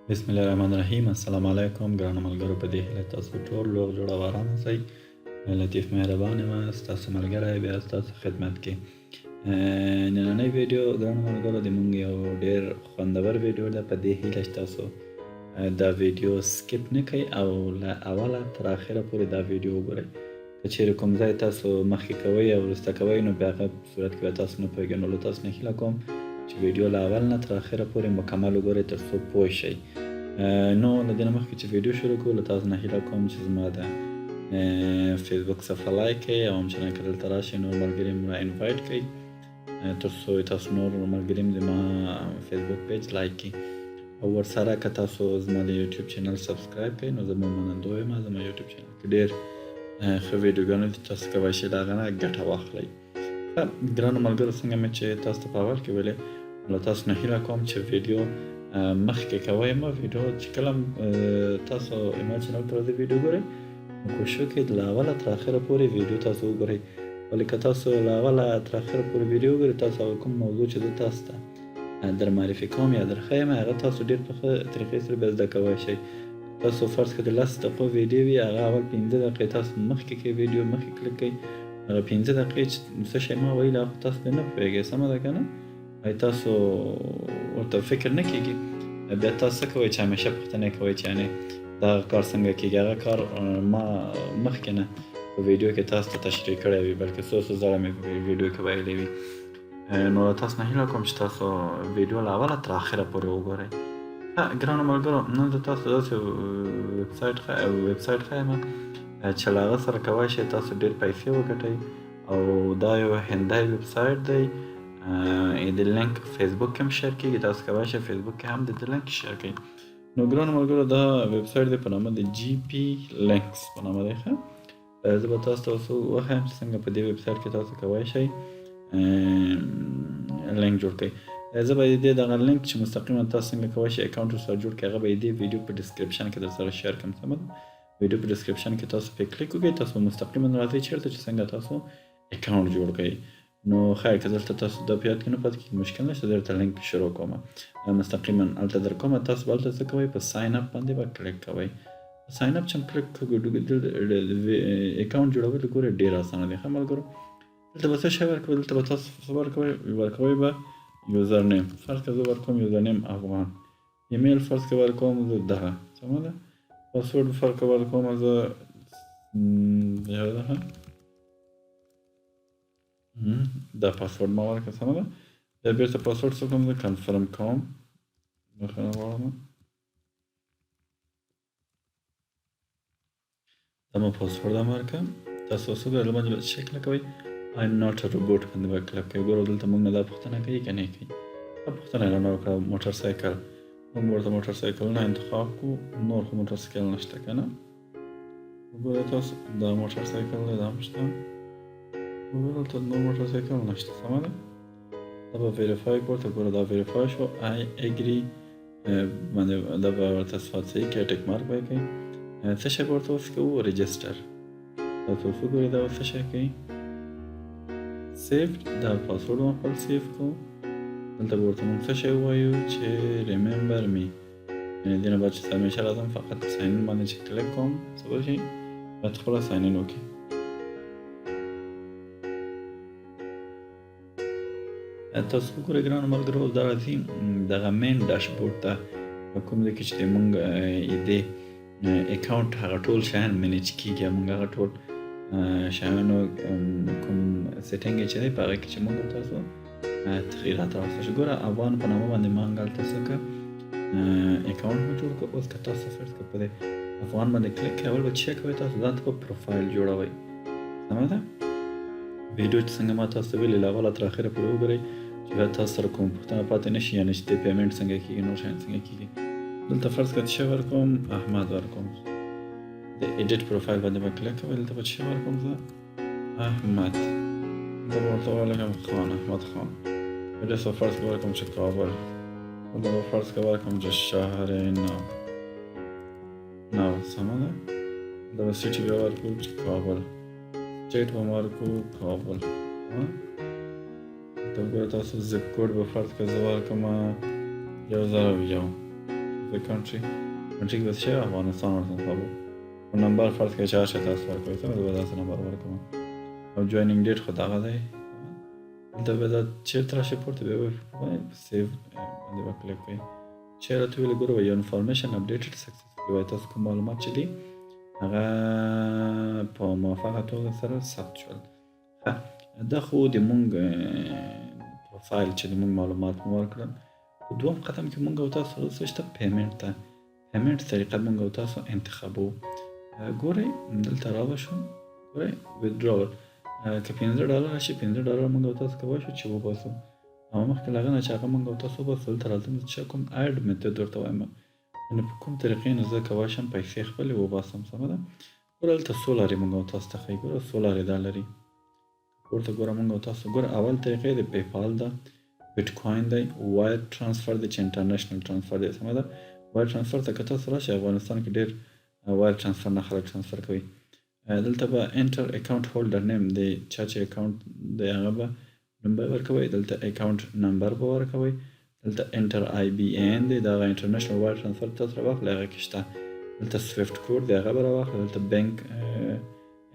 بسم الله الرحمن الرحیم. السلام علیکم ګرانو ملګرو، په دې هیله تاسو ټول روغ جوړ او ارام اوسئ. لطیف مهربان یم، ستاسو ملګری بیا ستاسو خدمت کې. نننۍ ویډیو ګرانو ملګرو د مونږ یو ډېر خوندور ویډیو ده. په دې هیله چې تاسو دا ویډیو سکپ نه کوئ او له اوله تر اخره پورې دا ویډیو وګورئ. که چیرې کوم ځای تاسو مخکې کوئ او وروسته کوئ نو په هغه صورت کې به تاسو نه پوهېږئ. نو له تاسو نه هیله کوم چې ویډیو له اول نه تر اخره پورې مکمل وګورئ تر څو پوه شئ. نو له دې نه مخکې چې ویډیو شروع کړو له تاسو نه هیله کوم چې زما د فیسبوک صفحه لایک کړئ او همچنان که دلته راشئ نور ملګري مو را انوایټ کړئ تر څو تاسو نور ملګري هم زما فیسبوک پیج لایک کړي او ورسره که تاسو زما د یوټیوب چینل سبسکرایب کړئ نو زه به منندوی یم. زما یوټیوب چینل کې ډېر ښه ویډیوګانې دي، تاسو کولی شئ د هغه نه ګټه واخلئ. ګرانو ملګرو، څنګه مې چې تاسو ته په اول کې ویلې، له تاسو نه هیله کوم چې ویډیو مخکې کوئ ما ویډیو چې کله تاسو ما چینل ته راځئ ویډیو ګورئ نو کوشش وکړئ له اوله تر اخره پورې ویډیو تاسو وګورئ. ولې که تاسو له اوله تر اخره پورې ویډیو وګورئ تاسو کوم موضوع چې زه تاسو ته در معرفي کوم یا در ښیم هغه تاسو ډېر په ښه طریقې سره بیا زده کولی شئ. تاسو فرض کړئ د 10 دقیقو ویډیو وي، هغه اول 15 دقیقې تاسو مخکې کوئ ویډیو مخکې کلیک کوئ، هغه 15 دقیقې چې څه شی ما ویل هغه تاسو پرې نه پوهېږئ. سمه ده که نه؟ تاسو ورته فکر نه کېږي، بیا تاسو څه کوئ چې همیشه پوښتنې کوئ چې یعنې دغه کار څنګه کېږي. هغه کار ما مخکې نه په ویډیو کې تاسو ته تشریح کړی وي، بلکې څو ځله مې په ویډیو کې ویلی وي. نو تاسو نه هیله کوم چې تاسو ویډیو له اوله تر اخره پورې وګورئ. ګرانو ملګرو، نن زه تاسو داسې ویبسایټ ښیم چې له هغه سره کولی شئ تاسو ډېر پیسې وګټئ او دا یو هندی ویبسایټ دی. د لینک فیسبوک کې هم شیر کېږي، تاسو کولی شئ فیسبوک کې هم د لینک شیر کړئ. نو ګرانو ملګرو، دا ویبسایټ دی په نامه د جی پی لینکس په نامه دی. ښه، زه به تاسو ته اوس وښیم چې څنګه په دې ویبسایټ کې تاسو کولی شئ لینک جوړ کړئ. زه به د دغه لینک چې مستقیما تاسو څنګه کولی شئ اکاونټ ورسره جوړ کړئ هغه به د دې ویډیو په ډسکرپشن کې درسره شیر کړم. سمه ده؟ ویډیو په ډسکرپشن کې تاسو پرې کلیک وکړئ، تاسو مستقیما راځئ چېرته چې څنګه تاسو اکاونټ جوړ کړئ. نو خیر که دلته تاسو دا په یاد کې نه پاتې کېږي مشکل نشته، زه درته لینک شروع کوم مستقیما هلته در کومه. تاسو به هلته څه کوئ، په ساین اپ باندې به کلیک کوئ. ساین اپ چې کلیک اکاونټ جوړول ګوره ډېر اسانه دی. ښه ملګرو، دلته به څه شی ورکوئ، دلته به تاسو څه ورکوئ به یوزر نیم. فرض که زه ورکوم یوزر نیم افغان، ایمیل فرض که ورکوم زه دغه. سمه ده؟ پاسورډ فرض که ورکوم زه یاده دا پاسورډ ما ورکړه. سمه ده؟ بیا بېرته پاسورډ څه کوم، زه کنفرم کوم. بخښنه غواړم، دا ما پاسورډ هم ورکړم. تاسو اوس وګورئ باندې به څه کلیک کوئ، آی ایم ناټ ا روبوټ باندې به کلیک کوئ. ګوره دلته موږ نه دا پوښتنه کوي که نه کوي. دا پوښتنه یې رانه وکړه موټر سایکل، موږ ورته موټر سایکلونه انتخاب کړو. نور خو موټر سایکل نشته که نه؟ وګورئ تاسو دا موټر سایکل دی، دا هم شته. وګورئ دلته نور موټر سایکل نشته. سمه ده؟ دا به ویریفای کړو. ته ګوره دا ویریفای شو، آی اګري باندې دا به ورته صفات صحیح کړئ، ټیک مارک به یې کوئ. څه شی به ورته اوس کوو، رجسټر. تاسو اوس وګورئ دا اوس څه شی کوي، سیف. دا پاسورډ به خپل سیف کوو. دلته به ورته موږ څه شی ووایو چې ریممبر می، یعنې دې نه بعد چې همیشه راځم فقط ساین ان باندې چې کلیک کوم څه به شي، باید خپله ساین ان وکړي. تاسو وګورئ ګرانو ملګرو، دا راځي دغه مین ډاشبورډ ته کوم ځای کې چې موږ دې اکاونټ هغه ټول شیان منیج کېږي، موږ هغه ټول شیانو کوم سیټینګ یې چې دی په هغه کې چې موږ تاسو تغییرات راوستل شو. ګوره افغان په نامه باندې ما هلته څه کړه اکاونټ مې جوړ کړه. اوس که تاسو فرض کړه په دې افغان باندې کلیک کوئ، اول به څه کوئ، تاسو ځان ته به پروفایل جوړوئ. سمه ده؟ ویډیو چې څنګه ما تاسو ته ویلې له اوله تر اخره پورې وګورئ چې بیا تاسو سره کوم پوښتنه پاتې نه شي، یعنې چې د پیمنټ څنګه کېږي، نور شیان څنګه کېږي. دلته فرض کړه څه ورکوم، احمد ورکوم. د ایډیټ پروفایل باندې به کلیک کوئ، دلته به څه ورکوم زه، احمد. دا به ورته ولګم خان، احمد خان. ایډرس به فرض کړه ورکوم چې کابل. دا به فرض کړه ورکوم چې شهر نو. سمه ده؟ دا به سیټي بیا ورکوو چې کابل، سټیټ به ورکوو کابل. ته وګوره تاسو زپ کوډ به فرض کړه زه ورکړم 1001. the country country کې بس شي افغانستان ورته خبر او نمبر فرض کړئ چې هر تاسو ورکوي ته به داسې نمبر ورکوم او جوینینګ ډیټ خو دغه دی دلته به دا چیرته راشي پورته به وایي سیو باندې به کلیک کوئ چیرته ته ویل ګوره یو انفارمیشن اپډیټډ سکسسفولي وایي تاسو کوم معلومات چې دي هغه په موافقه توګه سره ثبت شول دا خو د مونږ پروفایل چې د مونږ معلومات مو ورکړل په دوم قدم کې مونږ او تاسو څه شته پیمنټ ته پیمنټ طریقه مونږ او تاسو انتخابو ګورئ دلته راوښو ګورئ ویدرول که $15 راشي $15 مونږ او تاسو کولی شو چې وباسو او مخکې له هغه نه چې هغه مونږ او تاسو وباسو دلته راځم چې کوم اډ میتود ورته وایم نو په کوم طریقې نه زه کولی شم پیسې خپلې وباسم سمه ده ګوره دلته څو لارې مونږ او تاسو ته ښایي ګوره څو لارې دا لري ورته ګوره مونږ او تاسو ګوره اول طریقه د پیپال ده بیټکوین دی وایر ترانسفر دی چې انټرنیشنل ترانسفر دی سمه ده وایر ترانسفر ته که تاسو راشئ افغانستان کې ډېر وایر ترانسفر نه خلک ترانسفر کوي دلته به انټر اکاونټ هولډر نیم دی چا چې اکاونټ دی هغه به نوم به ورکوئ دلته اکاونټ نمبر به ورکوئ دلته انټر آی بي ان دی دا هغه انټرنیشنل وایر ترانسفر تاسو راواخلئ هغه کې شته دلته سویفټ کوډ دی هغه به راواخلئ دلته بینک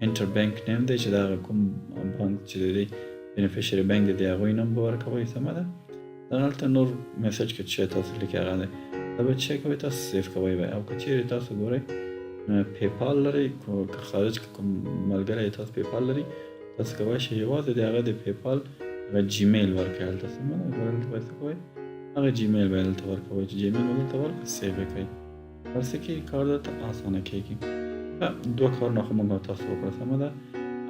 انټر بانک نیم دی چې دا کوم بانک چې دی بینیفیشري بانک دی هغوی نوم به ورکوئ سمه ده دلته نور میسج کې چې تاسو لیکي هغه دی دا به چې کوئ تاسو سیف کوئ به او که چیرې تاسو ګورئ پیپال لرئ که خارج کې کوم ملګری تاسو پیپال لري تاسو کولی شئ یوازې د هغه د پیپال هغه جیمیل ورکړئ هلته سمه ده ګوره دلته به څه کوئ هغه جیمیل به دلته ورکوئ چې جیمیل به دلته ورکړئ سیف یې کړئ هر څه کې کار درته اسانه کېږي دوه کارونه خو مونږ او تاسو وکړه سمه ده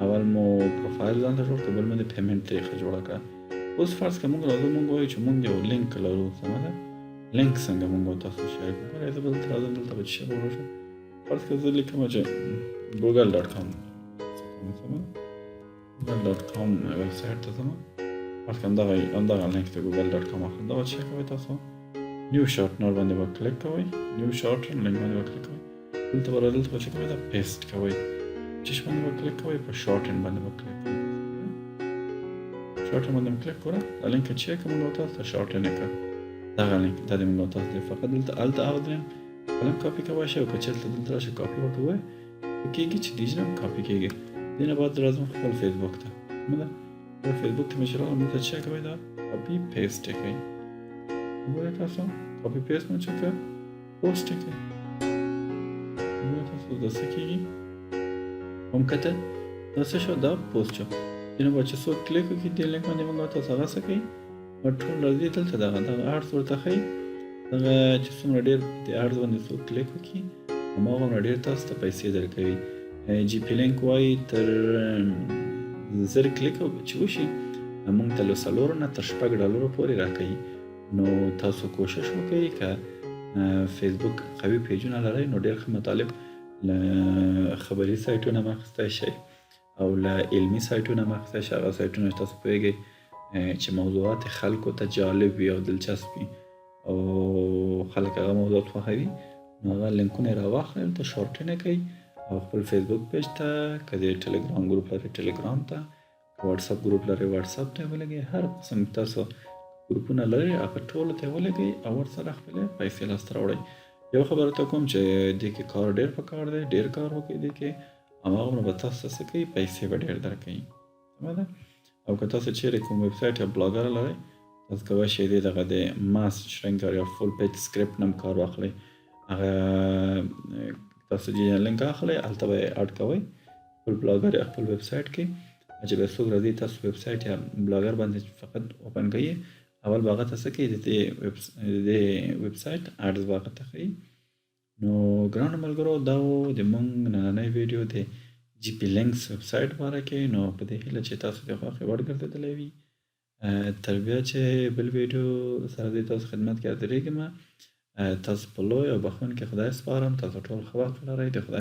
اول مو پروفایل ځان ته جوړ کړه بل مو د پیمنټ طریقه جوړه کړه اوس فرض کړه مونږ راځو مونږ وایو چې مونږ یو لینک لرو سمه ده لینک څنګه مونږ او تاسو شیر کړو ګوره زه به دلته راځم دلته به چې وروشم فرض کړه زه لیکم چې google.com سمه ده google.com ویبسایټ ته ځم فرض کړه همدغه لینک ته google.com اخلم دا به چې کوئ تاسو نیو شارټنر باندې به کلیک کوئ نیو شارټنر لینک باندې به کلیک کوئ دلته به راځئ دلته به چې کوئ دا پیسټ کوئ چیش باندې به کلیک کوئ په شارټن باندې به کلیک کوئ شارټن باندې به کلیک کوئ دا لینک چې که مونږ او تاسو ته شارټن یې کړه دغه لینک دا د مونږ او تاسو دی فقط دلته هلته اودریم قلم کاپي کولی شئ او که چېرته دلته راشئ کاپي ورته ووایئ کېږي چې ډیجیټل کاپي کېږي دې نه بعد راځم خپل فیسبوک ته سمه ده فیسبوک ته مې چې راغلم دلته چې کوئ دا کاپي پیسټ یې کوئ وګورئ تاسو کاپي پیسټ مو چې کړه پوسټ یې کوئ وګورئ تاسو دا څه کېږي هم کته دا څه شو دا پوسټ شو دې نه بعد چې څوک کلیک وکړي دې لینک باندې مونږ تاسو هغه څه کوي ټول راځي دلته دغه اړز ورته ښایي دغه چې څومره ډېر د اړز باندې څوک کلیک وکړي هماغومره ډېر تاسو ته پیسې درکوي جي پي لینک وایي تر 1000 کلیک چې وشي مونږ ته له 4 نه تر $6 پورې راکوي نو تاسو کوشش وکړئ که فیسبوک قوي پیجونه لرئ نو ډېر ښه مطالب له خبري سایټونه مه اخیستی شئ او له علمي سایټونه مه اخیستی شئ هغه سایټونه چې تاسو پوهېږئ چې موضوعات خلکو ته جالب وي او دلچسپ وي او خلک هغه موضوعات خوښوي نو هغه لینکونه یې راواخلئ هلته شارټن یې کوئ او خپل فیسبوک پیج ته که د ټلګرام ګروپ لرئ ټلګرام ته که واتساپ ګروپ لرئ واتساپ ته یې ولګئ هر قسم تاسو ګروپونه لرئ هغه ټولو ته یې ولګئ او ورسره خپلې پیسې لاسته راوړئ یو خبره ته کوم چې دې کې کار ډېر پکار دی ډېر کار وکړئ دې کې هماغومره به تاسو ته څه کوي پیسې به ډېر درکوي سمه ده او که تاسو چیرې کوم ویبسایټ یا بلاګر لرئ تاسو کولی شئ دغه د ماس شرینکر یا فول پیج سکرپټ نه هم کار واخلئ هغه تاسو چې لینک اخلئ هلته به یې اډ کوئ خپل بلاګر یا خپل ویبسایټ کې چې به څوک راځي تاسو ویبسایټ یا بلاګر باندې فقط اوپن کوئ اول به هغه ته څه کوي د دې ویبسایټ اډز به هغه ته ښایي نو ګرانو ملګرو دا و د مونږ نننی ویډیو د جي پي لینکس ویبسایټ باره کې نو په دې هیله چې تاسو د خوښې وړ ګرځېدلی وي تر بیا چې بل ویډیو سره د تاسو خدمت کې حاضرېږم تاسو په لوی او بخښونکي خدای سپارم تاسو ټول ښه وخت ولرئ د خدای